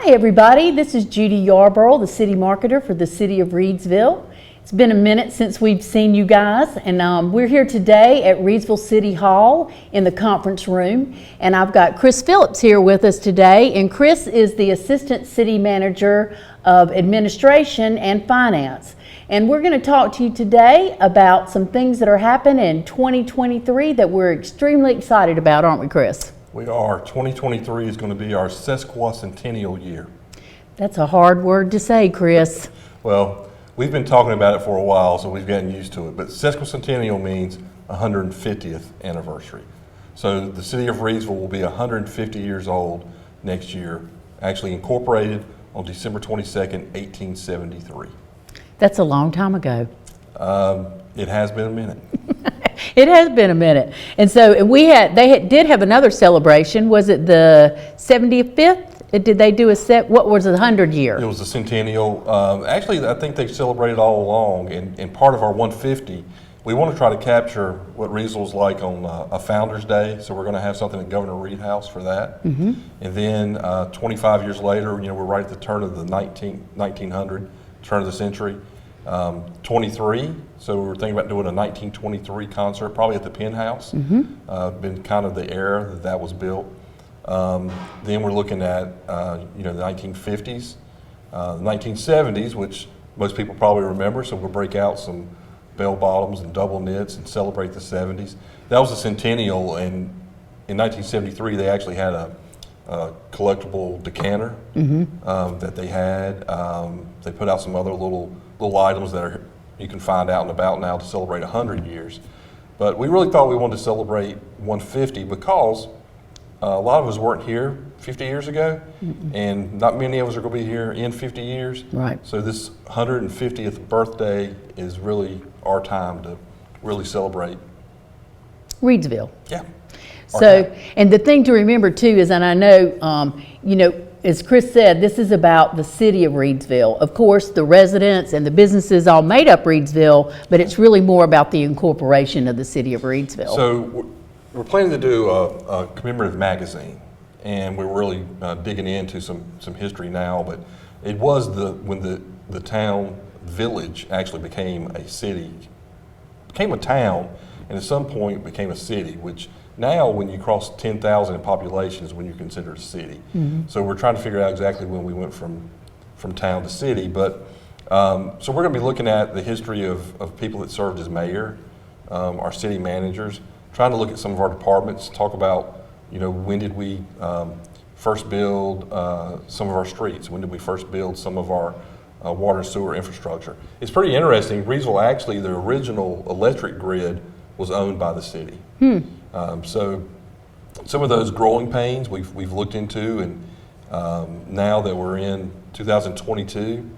Hi everybody, this is Judy Yarbrough, the city marketer for the city of Reidsville. It's been a minute since we've seen you guys, and we're here today at Reidsville City Hall in the conference room, and I've got Chris Phillips here with us today, and Chris is the Assistant City Manager of Administration and Finance. And we're going to talk to you today about some things that are happening in 2023 that we're extremely excited about, aren't we, Chris? We are. 2023 is going to be our sesquicentennial year. That's a hard word to say, Chris. Well, we've been talking about it for a while, so we've gotten used to it. But sesquicentennial means 150th anniversary. So the city of Reidsville will be 150 years old next year, actually incorporated on December 22nd, 1873. That's a long time ago. It has been a minute. It has been a minute. And so they did have another celebration. Was it the 75th? Did they do what was it, the 100 year? It was the centennial. Actually, I think they've celebrated all along. And part of our 150, we want to try to capture what Reidsville's like on a Founder's Day. So we're going to have something at Governor Reed House for that. Mm-hmm. And then 25 years later, we're right at the turn of the 1900, turn of the century. 23, so we were thinking about doing a 1923 concert, probably at the Penthouse. Mm-hmm. Been kind of the era that was built. Then we're looking at the 1950s, the 1970s, which most people probably remember. So we'll break out some bell bottoms and double knits and celebrate the 70s. That was a centennial, and in 1973 they actually had a collectible decanter that they had. They put out some other little items that you can find out and about now to celebrate 100 years. But we really thought we wanted to celebrate 150 because a lot of us weren't here 50 years ago, and not many of us are going to be here in 50 years. Right. So this 150th birthday is really our time to really celebrate Reidsville. Yeah. So, and the thing to remember too is, and I know, as Chris said, this is about the city of Reidsville. Of course, the residents and the businesses all made up Reidsville, but it's really more about the incorporation of the city of Reidsville. So we're planning to do a commemorative magazine, and we're really digging into some history now, but it was when the town village actually became a city, became a town, and at some point became a city, which now, when you cross 10,000 in population is when you're considered a city. Mm-hmm. So we're trying to figure out exactly when we went from town to city. But so we're going to be looking at the history of people that served as mayor, our city managers, trying to look at some of our departments, talk about when did we first build some of our streets, when did we first build some of our water and sewer infrastructure. It's pretty interesting. Reidsville, actually, the original electric grid was owned by the city. So some of those growing pains we've looked into, and now that we're in 2022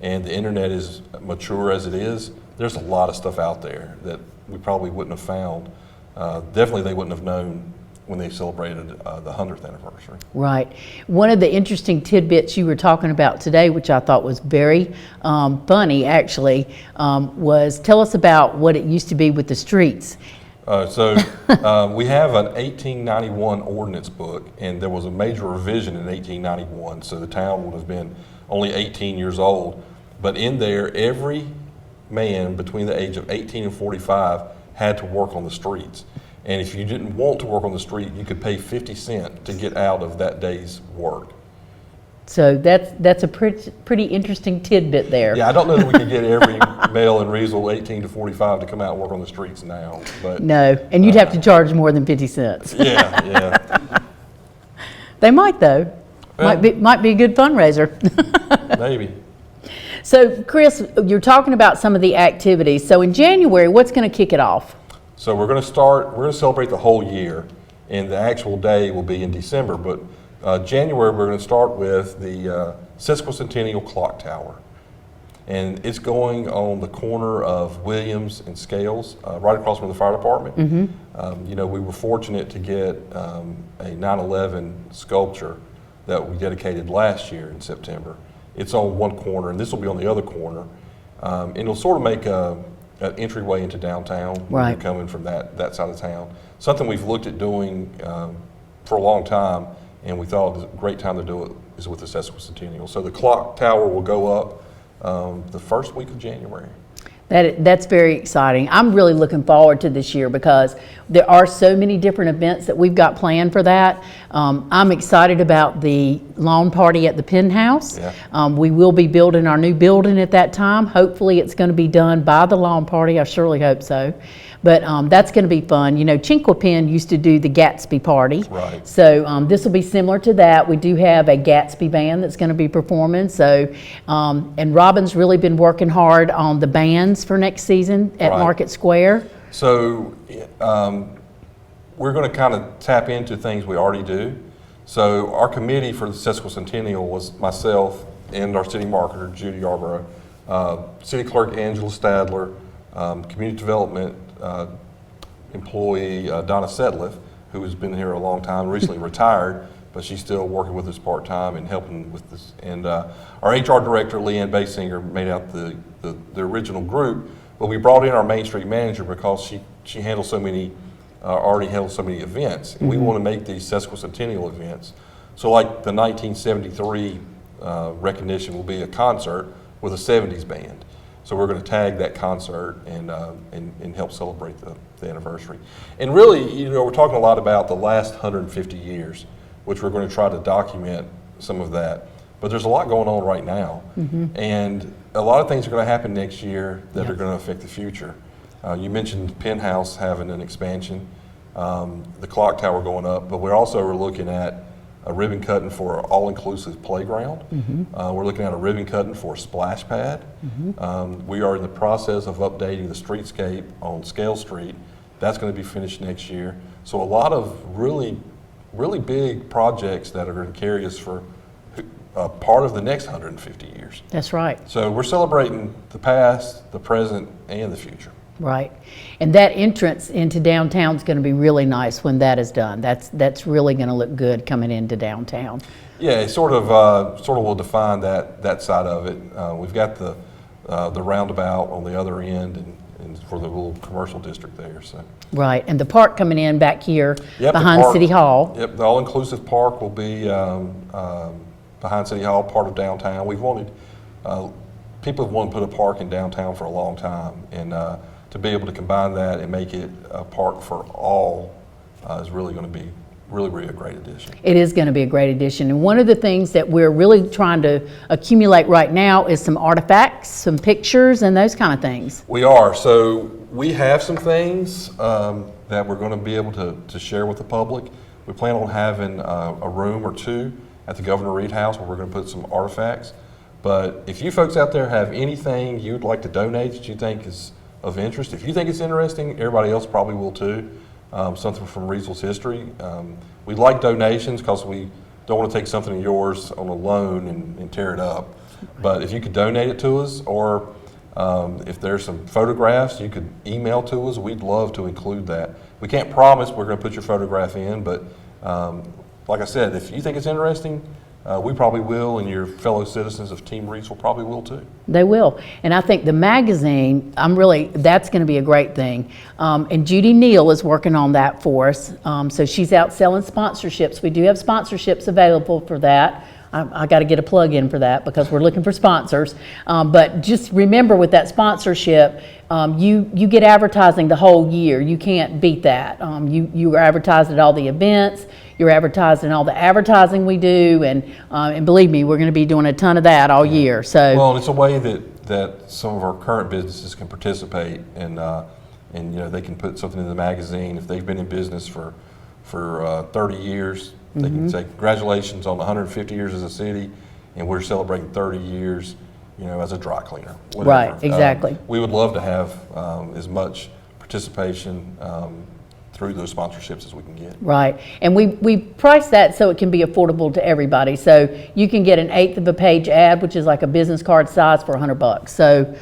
and the internet is mature as it is, there's a lot of stuff out there that we probably wouldn't have found. Definitely they wouldn't have known when they celebrated the 100th anniversary. Right. One of the interesting tidbits you were talking about today, which I thought was very funny actually, was tell us about what it used to be with the streets. So we have an 1891 ordinance book, and there was a major revision in 1891, so the town would have been only 18 years old. But in there, every man between the age of 18 and 45 had to work on the streets. And if you didn't want to work on the street, you could pay 50 cents to get out of that day's work. So that's a pretty interesting tidbit there. Yeah, I don't know that we can get every male in Reidsville 18 to 45 to come out and work on the streets now. But no, and you'd have to charge more than 50 cents. Yeah. They might though. Well, might be a good fundraiser. Maybe. So Chris, you're talking about some of the activities. So in January, what's going to kick it off? So we're going to celebrate the whole year, and the actual day will be in December, but January, we're going to start with the sesquicentennial clock tower. And it's going on the corner of Williams and Scales, right across from the fire department. Mm-hmm. We were fortunate to get a 9/11 sculpture that we dedicated last year in September. It's on one corner, and this will be on the other corner. And it'll sort of make an entryway into downtown when you're coming from that side of town. Something we've looked at doing for a long time and we thought it was a great time to do it is with the sesquicentennial. So the clock tower will go up the first week of January. That's very exciting. I'm really looking forward to this year because there are so many different events that we've got planned for that. I'm excited about the lawn party at the Penthouse. Yeah. We will be building our new building at that time. Hopefully it's going to be done by the lawn party. I surely hope so. But that's going to be fun. You know, Chinquapin used to do the Gatsby party. Right. So this will be similar to that. We do have a Gatsby band that's going to be performing. So, and Robin's really been working hard on the bands for next season at Right. Market Square. So we're going to kind of tap into things we already do. So our committee for the sesquicentennial was myself and our city marketer, Judy Yarbrough, city clerk Angela Stadler, community development employee Donna Setliff, who has been here a long time, recently retired, but she's still working with us part-time and helping with this. And our HR director, Leanne Basinger, made out the original group, but we brought in our Main Street manager because she handles so many, already handles so many events. And we want to make these sesquicentennial events. So like the 1973 recognition will be a concert with a 70s band. So we're going to tag that concert and help celebrate the anniversary. And really, you know, we're talking a lot about the last 150 years, which we're going to try to document some of that. But there's a lot going on right now. And a lot of things are going to happen next year that are going to affect the future. You mentioned Penthouse having an expansion, the clock tower going up, but we also are looking at a ribbon cutting for an all-inclusive playground. We're looking at a ribbon cutting for a splash pad. We are in the process of updating the streetscape on Scale Street. That's going to be finished next year. So a lot of really big projects that are going to carry us for part of the next 150 years. That's right. So we're celebrating the past, the present, and the future. Right. And that entrance into downtown is going to be really nice when that is done. That's really going to look good coming into downtown. Yeah, it sort of will define that side of it. We've got the roundabout on the other end and for the little commercial district there. So. Right, and the park coming in back here Yep, behind City Hall. Yep, the all-inclusive park will be behind City Hall, part of downtown. We've wanted, people have wanted to put a park in downtown for a long time, and to be able to combine that and make it a park for all is really going to be really a great addition. It is going to be a great addition. And one of the things that we're really trying to accumulate right now is some artifacts, some pictures, and those kind of things. We are. So we have some things that we're going to be able to share with the public. We plan on having a room or two at the Governor Reed House where we're going to put some artifacts. But if you folks out there have anything you'd like to donate that you think is of interest, if you think it's interesting, everybody else probably will too. Something from Reidsville's history. We like donations because we don't want to take something of yours on a loan and tear it up. But if you could donate it to us, or if there's some photographs you could email to us, we'd love to include that. We can't promise we're going to put your photograph in, but like I said, if you think it's interesting, we probably will, and your fellow citizens of Team Reidsville probably will too. They will. And I think the magazine, that's going to be a great thing. And Judy Neal is working on that for us. So she's out selling sponsorships. We do have sponsorships available for that. I got to get a plug in for that because we're looking for sponsors. But just remember with that sponsorship, you get advertising the whole year. You can't beat that. You are advertised at all the events. You're advertising all the advertising we do, and believe me, we're going to be doing a ton of that all year. So well, it's a way that some of our current businesses can participate, and you know, they can put something in the magazine if they've been in business for 30 years. They can say congratulations on 150 years as a city, and we're celebrating 30 years, you know, as a dry cleaner. Whatever. Right, exactly. We would love to have as much participation through those sponsorships as we can get. Right, and we price that so it can be affordable to everybody. So you can get an 1/8 of a page ad, which is like a business card size, for $100. So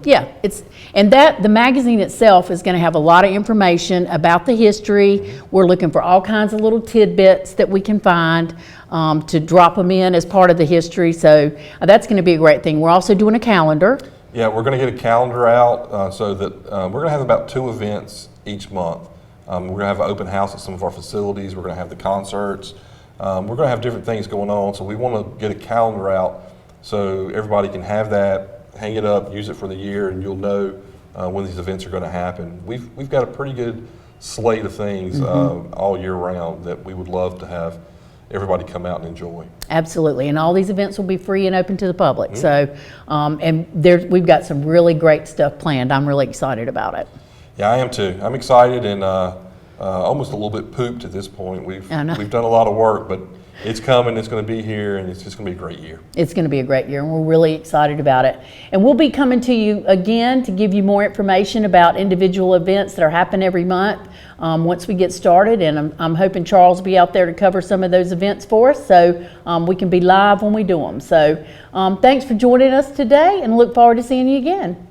yeah, the magazine itself is going to have a lot of information about the history. We're looking for all kinds of little tidbits that we can find to drop them in as part of the history. So that's going to be a great thing. We're also doing a calendar. Yeah, we're going to get a calendar out so that we're going to have about 2 events each month. We're going to have an open house at some of our facilities. We're going to have the concerts. We're going to have different things going on, so we want to get a calendar out so everybody can have that, hang it up, use it for the year, and you'll know when these events are going to happen. We've got a pretty good slate of things all year round that we would love to have everybody come out and enjoy. Absolutely, and all these events will be free and open to the public. So, we've got some really great stuff planned. I'm really excited about it. Yeah, I am too. I'm excited and almost a little bit pooped at this point. We've done a lot of work, but it's coming. It's going to be here, and it's just going to be a great year. It's going to be a great year, and we're really excited about it. And we'll be coming to you again to give you more information about individual events that are happening every month once we get started. And I'm hoping Charles will be out there to cover some of those events for us, so we can be live when we do them. So thanks for joining us today, and look forward to seeing you again.